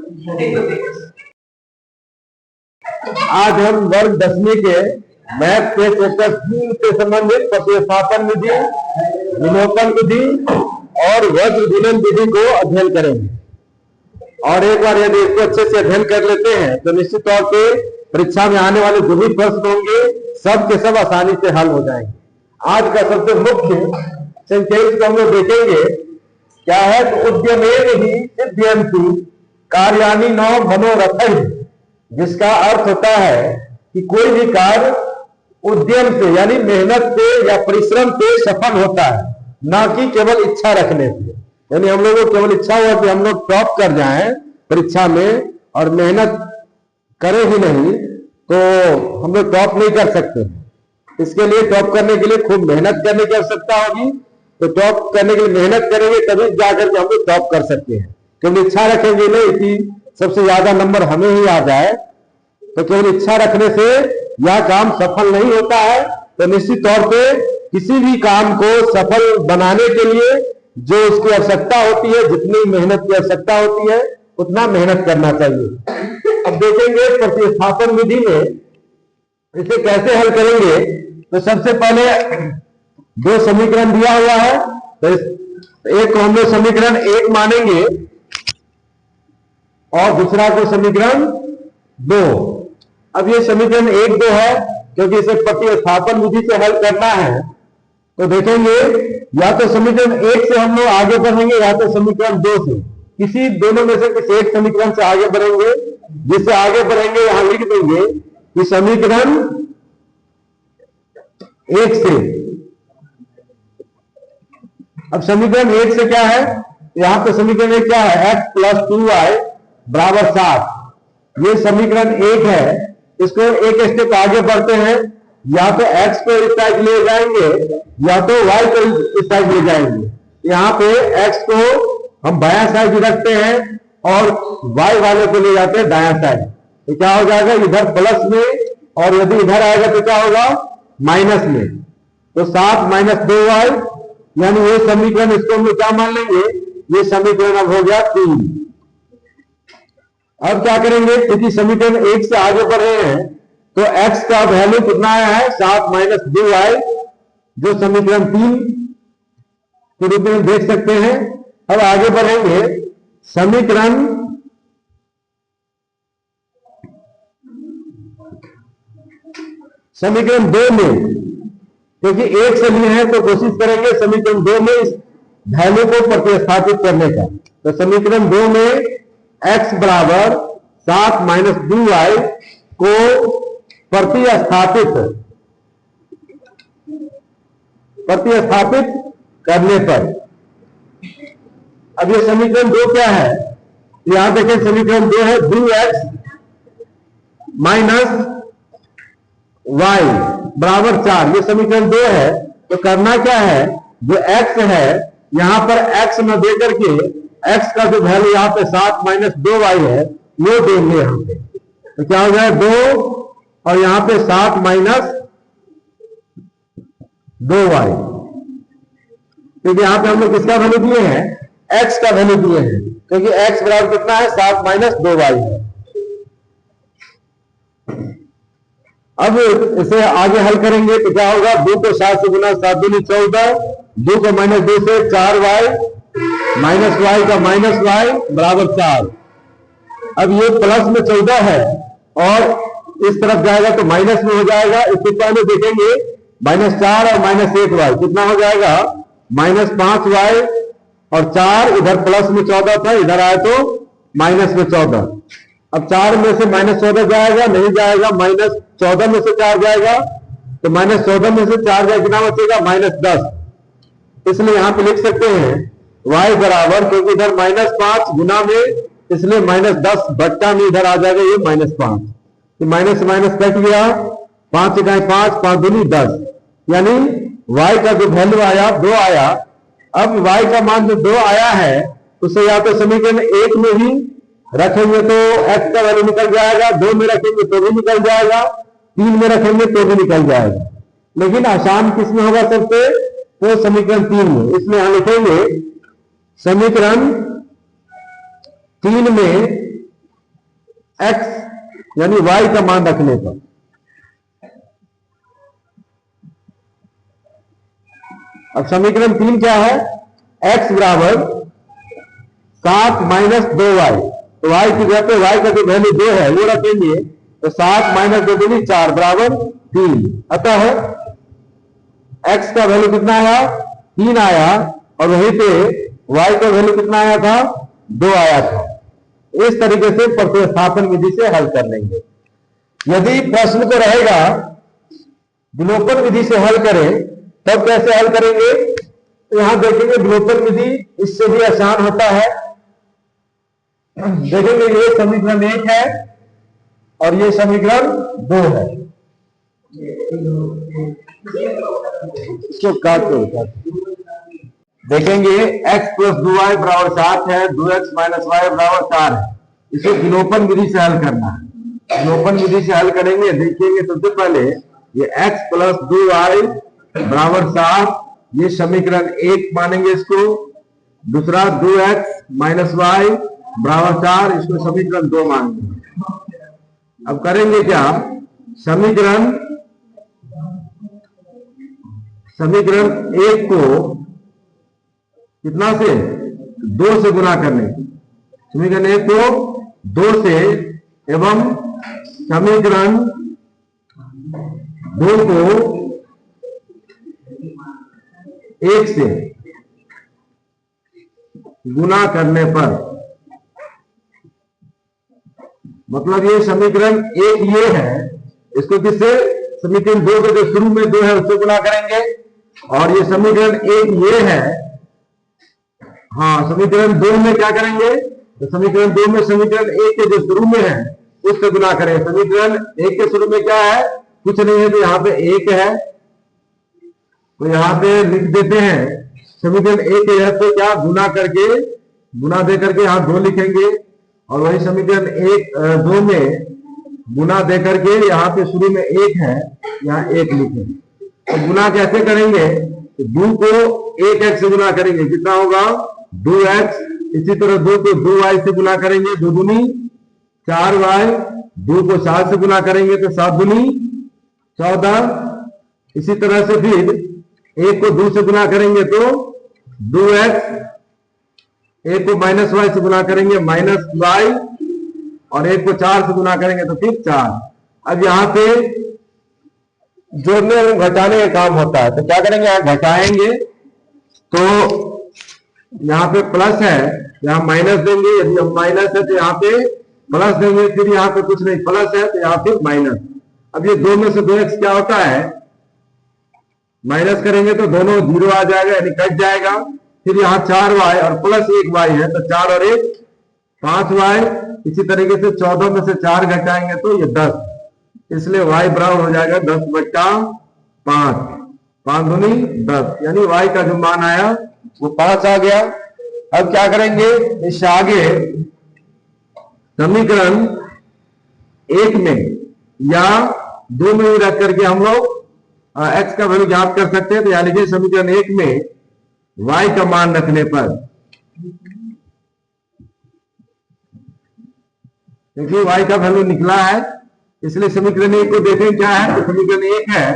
आज हम वर्ग 10वीं के मैथ के चैप्टर 3 से संबंधित प्रतिस्थापन विधि, विलोपन विधि और वज्र गुणन विधि को अध्ययन करेंगे। और एक बार यदि इसको अच्छे से अध्ययन कर लेते हैं तो निश्चित तौर पे परीक्षा में आने वाले जो भी प्रश्न होंगे सब के सब आसानी से हल हो जाएंगे। आज का सबसे मुख्य सेंटेंस को हम लोग देखेंगे क्या है, तो उद्यमेन ही सिद्ध्यन्ति कार्याणि न मनोरथैः, जिसका अर्थ होता है कि कोई भी कार्य उद्यम से यानी मेहनत से या परिश्रम से सफल होता है, ना कि केवल इच्छा रखने से। यानी हम लोगों को केवल इच्छा हुआ कि हम लोग टॉप कर जाएं परीक्षा में और मेहनत करें ही नहीं तो हम लोग टॉप नहीं कर सकते। इसके लिए टॉप करने के लिए खूब मेहनत करने की आवश्यकता होगी। तो टॉप करने के लिए मेहनत करेंगे तभी जाकर के हम लोग टॉप कर सकते हैं। केवल इच्छा रखेंगे नहीं कि सबसे ज्यादा नंबर हमें ही आ जाए, तो केवल इच्छा रखने से यह काम सफल नहीं होता है। तो निश्चित तौर पे किसी भी काम को सफल बनाने के लिए जो उसकी आवश्यकता होती है, जितनी मेहनत की आवश्यकता होती है उतना मेहनत करना चाहिए। अब देखेंगे प्रतिस्थापन विधि में इसे कैसे हल करेंगे। तो सबसे पहले दो समीकरण दिया हुआ है, तो एक को हम लोग समीकरण 1 मानेंगे और दूसरा को समीकरण 2। अब ये समीकरण 1, 2 है क्योंकि इसे प्रतिस्थापन विधि से हल करना है। तो देखेंगे या तो समीकरण 1 से हम लोग आगे बढ़ेंगे या तो समीकरण 2 से, किसी दोनों में से किसी एक समीकरण से आगे बढ़ेंगे। जिससे आगे बढ़ेंगे यहां लिख देंगे कि समीकरण 1 से। अब समीकरण 1 से क्या है, यहां पे समीकरण 1 क्या है, x + 2y = 7। ये समीकरण 1 है। इसको एक स्टेप आगे बढ़ते हैं, या तो x को इस साइड ले जाएंगे या तो y को इस साइड ले जाएंगे। यहाँ पे x को हम बायां साइड रखते हैं और y वाले को ले जाते हैं दायां साइड। तो क्या हो जाएगा, इधर प्लस में, और यदि इधर आएगा तो क्या होगा, माइनस में। तो 7 - 2y यानी ये समीकरण, इसको हम क्या मान लेंगे, ये समीकरण अब हो गया 3। अब क्या करेंगे, क्योंकि समीकरण 1 से आगे बढ़ रहे हैं तो x का वैल्यू कितना आया है, 7 - 2y, जो समीकरण 3 के रूप में देख सकते हैं। अब आगे बढ़ेंगे समीकरण 2 में, क्योंकि 1 से लिए हैं तो कोशिश करेंगे समीकरण 2 में इस वैल्यू को प्रतिस्थापित करने का। तो समीकरण 2 में x = 7 - 2y को प्रतिस्थापित करने पर, अब ये समीकरण 2 क्या है, यहां देखें समीकरण 2 है 2x - y = 4। ये समीकरण 2 है। तो करना क्या है, जो x है यहां पर x न देकर के x का जो वैल्यू यहां पे 7 - 2y है वो देंगे यहां पे। तो क्या हो जाए 2 और यहां पे 7 - 2y, क्योंकि यहां पे हम लोग किसका वैल्यू दिए हैं, x का वैल्यू दिए हैं, क्योंकि x बराबर कितना है, 7 - 2y है। अब इसे आगे हल करेंगे तो क्या होगा, 2 को 7 से गुना, 7 दूनी 14, 2 को -2 से 4y - y का -y = 4। अब ये प्लस में 14 है और इस तरफ जाएगा तो माइनस में हो जाएगा। इसके पहले देखेंगे -4 और -1y कितना हो जाएगा, -5y और 4, इधर प्लस में 14 था, इधर आए तो माइनस में 14। अब 4 में से -14 जाएगा, नहीं जाएगा, -14 में से 4 जाएगा, तो -14 में से 4 जाएगा, कितना बचेगा, -10। इसलिए यहां पे लिख सकते हैं y बराबर, क्योंकि इधर -5 गुना में, इसलिए -10 बट्टा में इधर आ जाएगा ये -5। तो माइनस से माइनस कट गया, 5 × 5, 5 दूनी 10, यानी y का जो वैल्यू आया 2 आया। अब y का मान जो 2 आया है उसे या तो समीकरण 1 में ही रखेंगे तो x का वैल्यू निकल जाएगा, 2 में रखेंगे तो भी निकल जाएगा, 3 में रखेंगे तो भी निकल जाएगा। लेकिन आसान किसमें होगा सबसे, तो समीकरण 3 में। इसमें हम लिखेंगे समीकरण 3 में एक्स यानी वाई का मान रखने पर। अब समीकरण 3 क्या है? एक्स बराबर 7 माइनस 2y, तो y की जगह पे y का जो वैल्यू 2 है वो रखेंगे, तो 7 माइनस 2 दूनी 4 बराबर 3। अतः x का वैल्यू कितना आया? 3 आया, और वहीं पे y का वैल्यू कितना आया था? 2 आया था। इस तरीके से प्रतिस्थापन विधि से हल कर लेंगे। यदि प्रश्न को रहेगा विलोपन विधि से हल करें, तब कैसे हल करेंगे? तो यहां देखेंगे विलोपन विधि इससे भी आसान होता है। देखेंगे ये समीकरण 1 है और ये समीकरण 2 है। इसको काट दो। देखेंगे x प्लस 2y बराबर 7 है, 2x माइनस y बराबर 4 है। इसे विलोपन विधि से हल करना है। विलोपन विधि से हल करेंगे, देखेंगे सबसे पहले ये x प्लस 2y बराबर 7, ये समीकरण 1 मानेंगे इसको। दूसरा 2x माइनस y बराबर 4, इसको समीकरण 2 मानेंगे। अब करेंगे क्या? समीकरण 1 को कितना से? 2 से गुना करने। समीकरण 1 को 2 से एवं समीकरण 2 को 1 से गुना करने पर, मतलब ये समीकरण 1 ये है, इसको किससे? समीकरण 2 को जो शुरू में 2 है उससे गुना करेंगे। और ये समीकरण 1 ये है, हाँ समीकरण 2 में क्या करेंगे? तो समीकरण 2 में समीकरण 1 के जो शुरू में है उससे गुना करेंगे। समीकरण 1 के शुरू में क्या है? कुछ नहीं है, तो यहाँ पे 1 है, तो यहाँ पे लिख देते हैं समीकरण 1 के पे क्या गुना करके, गुना दे करके यहाँ 2 लिखेंगे। और वही समीकरण 2 में गुना दे करके यहाँ पे शुरू में 1 है, यहाँ 1 लिखेंगे। तो गुना कैसे करेंगे? तो 2 को 1x से गुना करेंगे, कितना होगा? 2x। इसी तरह 2 को 2y से गुना करेंगे, 2 दूनी 4y। 2 को 7 से गुना करेंगे तो 7 दूनी 14। इसी तरह से फिर 1 को 2 से गुना करेंगे तो 2x। 1 को माइनस y से गुना करेंगे माइनस y, और 1 को 4 से गुना करेंगे तो फिर 4। अब यहाँ पे जोड़ने और घटाने का काम होता है, तो क्या करेंगे? यहाँ घटाएंगे तो यहाँ पे प्लस है, यहाँ माइनस देंगे। यदि माइनस है तो यहाँ पे प्लस देंगे, फिर यहाँ पे कुछ नहीं, प्लस है तो यहाँ फिर माइनस। अब ये 2 में से 2x क्या होता है? माइनस करेंगे तो दोनों 0 आ जाएगा, यानी कट जाएगा। फिर यहाँ 4y और प्लस 1y है, तो 4 और 1 5y। इसी तरीके से 14 में से 4 घटाएंगे तो ये 10, इसलिए y बराबर हो जाएगा 10/5। 5 दूनी 10, यानी y का जो मान आया वो 5 आ गया। अब क्या करेंगे? इस आगे समीकरण 1 में या 2 में भी रख करके हम लोग x का वैल्यू ज्ञात कर सकते हैं। तो यानी कि समीकरण 1 में y का मान रखने पर, क्योंकि y का वैल्यू निकला है, इसलिए समीकरण 1 को देखें क्या है। तो समीकरण 1 है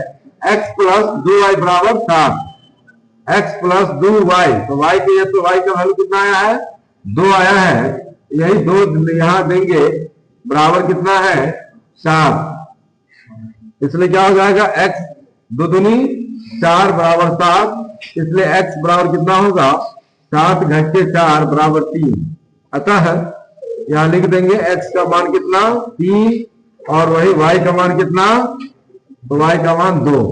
x प्लस 2y बराबर 7। x प्लस 2y, तो y के लिए तो y का वैल्यू कितना आया है? 2 आया है। यही 2 यहां देंगे, बराबर कितना है? 7। इसलिए क्या हो जाएगा? x 2 दूनी 4 बराबर 7, इसलिए x बराबर कितना होगा? 7 घटे 4 बराबर 3। अतः यहां लिख देंगे x का मान कितना? 3, और वही y का मान कितना? तो y का मान 2।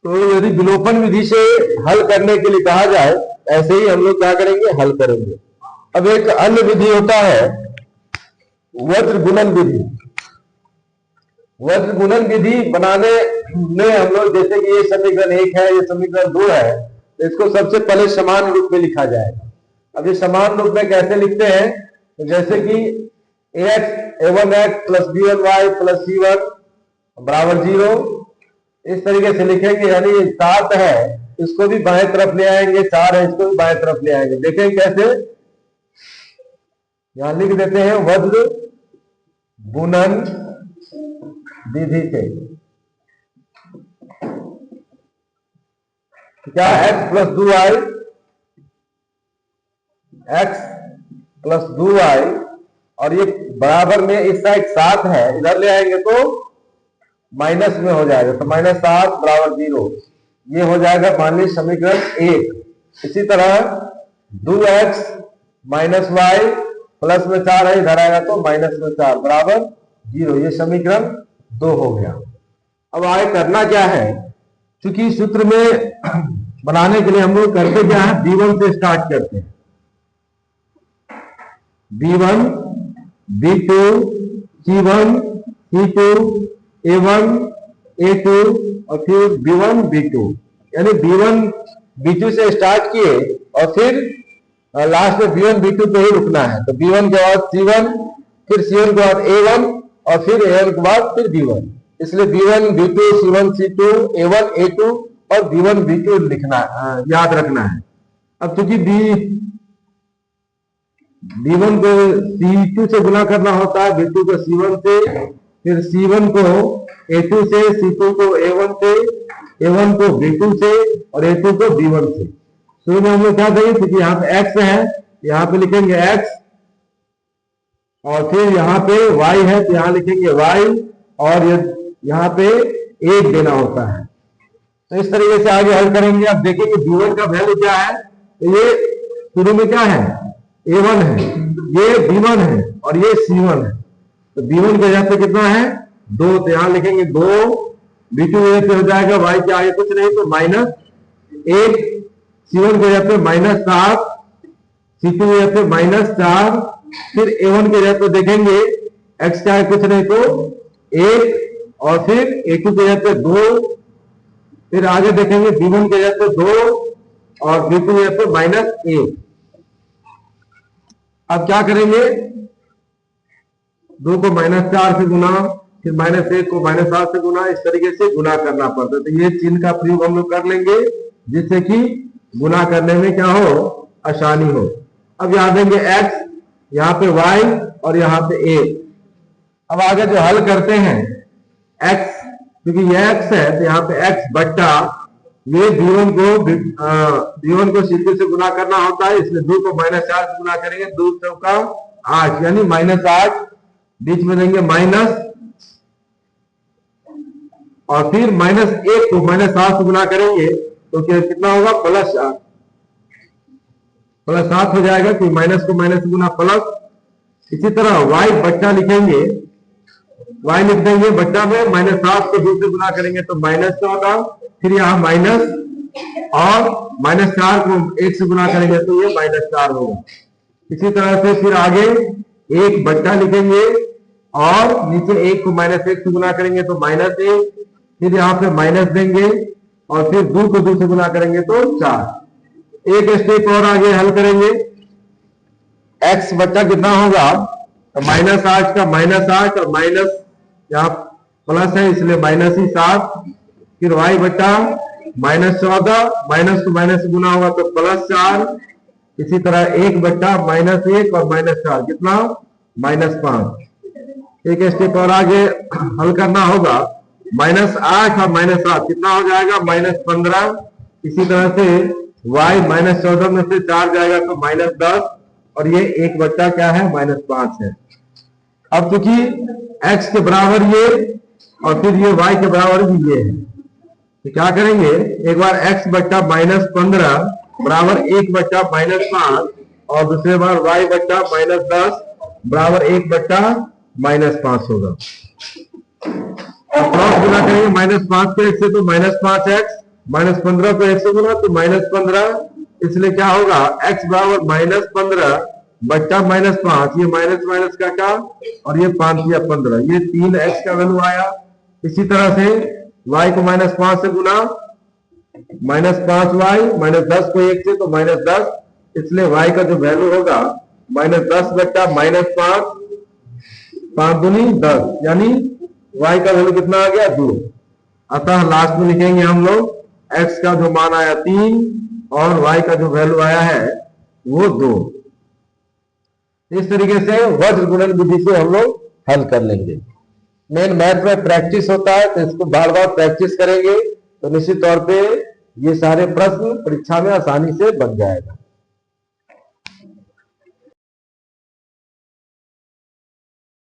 तो यदि विलोपन विधि से हल करने के लिए कहा जाए, ऐसे ही हम लोग क्या करेंगे? हल करेंगे। अब एक अन्य विधि होता है वज्र गुणन विधि। वज्र गुणन विधि बनाने में हम लोग, जैसे कि ये समीकरण 1 है, ये समीकरण 2 है, तो इसको सबसे पहले समान रूप में लिखा जाएगा। अब ये समान रूप में कैसे लिखते हैं? तो जैसे कि a1x plus b1y plus c1 बराबर 0, इस तरीके से लिखेंगे। यानी 7 है, इसको भी बाएं तरफ ले आएंगे, 4 है, इसको भी बाएं तरफ ले आएंगे। देखें कैसे? यहां लिख देते हैं वज्र गुणन विधि से। क्या x plus 2y, x plus 2y और ये बराबर में इस साइड 7 है, इधर ले आएंगे तो माइनस में हो जाएगा, तो -7 बराबर 0। ये हो जाएगा मान लीजिए समीकरण 1। इसी तरह 2x माइनस वाई प्लस में 4 है, इधर आएगा तो -4 बराबर 0। ये समीकरण 2 हो गया। अब आगे करना क्या है, क्योंकि सूत्र में बनाने के लिए हम लोग करते क्या है, b1 से स्टार्ट करते हैं। b1, b2, c1, c2, a1, a2 और फिर b1, b2, यानी b1, b2 से स्टार्ट किए और फिर लास्ट में b1, b2 पे ही रुकना है। तो b1 के बाद c1, फिर c1 के बाद a1 और फिर a1 के बाद फिर b1। इसलिए b1, b2, c1, c2, a1, a2 और b1, b2 लिखना, याद रखना है। अब चूंकि b1 को c2 से गुना करना होता है, b2 को c1 से, फिर c1 को a2 से, c2 को a1 से, a1 को b2 से और a2 को b1 से। शुरू में हम लोग क्या करेंगे, क्योंकि यहाँ पे x है, यहाँ पे लिखेंगे x और फिर यहाँ पे y है तो यहाँ लिखेंगे y और यहाँ पे 1 देना होता है। तो इस तरीके से आगे हल करेंगे। अब देखेंगे b1 का वैल्यू क्या है, तो ये शुरू में क्या है, a1 है, ये b1 है और ये c1 है। तो b1 के जगह पे कितना है, 2, तो यहाँ लिखेंगे 2, b2 से हो जाएगा y के आगे कुछ नहीं तो -1, c1 के जगह पे -7, c2 के जगह पे -4, फिर a1 के जगह पे देखेंगे x के आगे कुछ नहीं तो 1 और फिर a2 के जगह पे 2, फिर आगे देखेंगे b1 के जगह पे 2 और b2 के जगह पे -1। अब क्या करेंगे, 2 को -4 से गुना, फिर -1 को -7 से गुना, इस तरीके से गुना करना पड़ता है। तो ये चिन्ह का प्रयोग हम लोग कर लेंगे जिससे कि गुना करने में क्या हो, आसानी हो। अब यहाँ देंगे x, यहाँ पे y और यहाँ पे 1। अब आगे जो हल करते हैं x, क्योंकि यह x है तो यहाँ पे x बट्टा ये b1 को c2 से गुना करना होता है, इसलिए 2 को -4 से गुना करेंगे, 2 चौका 8 यानी -8, बीच में देंगे माइनस और फिर -1 को -7 से गुना करेंगे तो क्या कितना होगा, +7 हो जाएगा, कि माइनस को माइनस से गुना प्लस। इसी तरह y बट्टा लिखेंगे, y लिख देंगे बट्टा में -7 को 2 से गुना करेंगे तो -14, फिर यहाँ माइनस और -4 को 1 से गुना करेंगे तो ये -4 होगा। इसी तरह से फिर आगे 1 बट्टा लिखेंगे और नीचे 1 को -1 से गुना करेंगे तो -1, फिर यहाँ पे माइनस देंगे और फिर 2 को 2 से गुना करेंगे तो 4। एक स्टेप और आगे हल करेंगे, x बच्चा कितना होगा, तो -8 का -8 और माइनस यहाँ प्लस है इसलिए -7, फिर y बट्टा -14, माइनस को माइनस से गुना होगा तो +4। इसी तरह 1 बट्टा -1 और -4 कितना, -5। एक स्टेप और आगे हल करना होगा, -8 और -7 कितना हो जाएगा, -15। इसी तरह से y -14 में से 4 जाएगा तो -10 और ये 1 बट्टा क्या है, -5 है। अब चूंकि x के बराबर ये और फिर ये y के बराबर भी ये है, तो क्या करेंगे, एक बार x बट्टा -15 बराबर 1 बट्टा -5 और दूसरे बार y बट्टा -10 बराबर 1 बट्टा -5 होगा। क्रॉस गुना करेंगे, -5 को 1 से तो -5x, -15 को 1 से गुना तो -15, इसलिए क्या होगा, x बराबर -15 बट्टा -5, ये माइनस माइनस का क्या और ये 5 या 15, ये 3x का वैल्यू आया। इसी तरह से y को -5 से गुना, -5y, -10 को 1 से तो -10, इसलिए y का जो वैल्यू होगा -10 बट्टा -5, 5 दूनी 10, यानी y का वैल्यू कितना आ गया, 2। अतः लास्ट में लिखेंगे हम लोग x का जो मान आया 3 और y का जो वैल्यू आया है वो 2। इस तरीके से वज्र गुणन विधि से हम लोग हल कर लेंगे। मेन मैथ में प्रैक्टिस होता है, तो इसको बार बार प्रैक्टिस करेंगे तो निश्चित तौर पे ये सारे प्रश्न परीक्षा में आसानी से बन जाएगा।